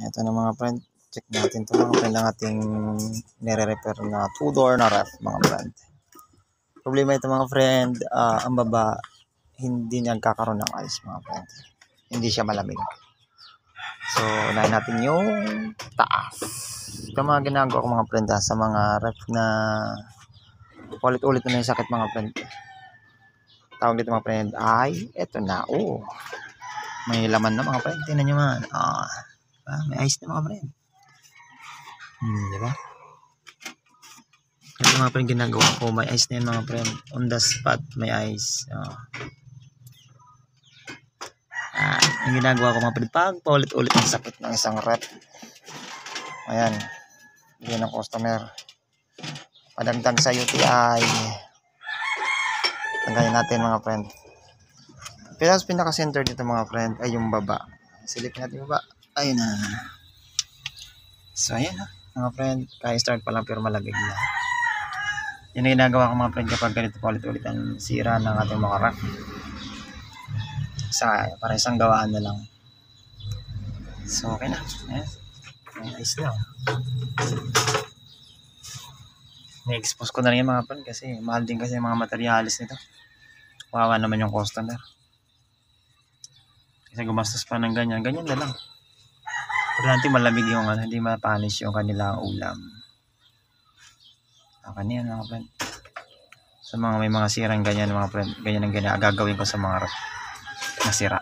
Ito na mga friend. Check natin ito mga friend ang ating nire-repair na 2-door na ref mga friend. Problema ito mga friend, ang baba hindi niya nagkakaroon ng ice mga friend. Hindi siya malamig. So, unahin natin yung taas. Ito mga ginagawa ko mga friend sa mga ref na ulit-ulit na yung sakit mga friend. Tawag dito mga friend ay eto na. May laman na mga friend. Tingnan nyo man. May ice na mga friend. Diba? Ito mga friend ginagawa ko. May ice na yun mga friend. On the spot may ice. Yung ginagawa ko mga friend. Pag paulit-ulit ang sakit ng isang rep. Ayan. Bigyan ng customer. Padagdag sa UTI. Tanggalin natin mga friend. Pinaka-center dito mga friend ay yung baba. Silipin natin yung baba. Ayun na. So ayan na mga friend. Kaya start pa lang pero malamig na. Yan ang ginagawa ko mga friend kapag ganito paulit-ulit ang sira ng ating mga rack. Para isang gawaan na lang. So okay na. Ayan. Nice lang. Na-expose ko na rin yung mga friend kasi mahal din kasi yung mga materialis nito. Kawawa naman yung customer. Kasi gumastos pa ng ganyan. Ganyan na lang. Importante malamig yung hindi mapanis yung kanilang ulam. Yan mga friend. Sa mga may mga sirang ganyan mga friend. Ganyan ang gagawin ko sa mga nasira.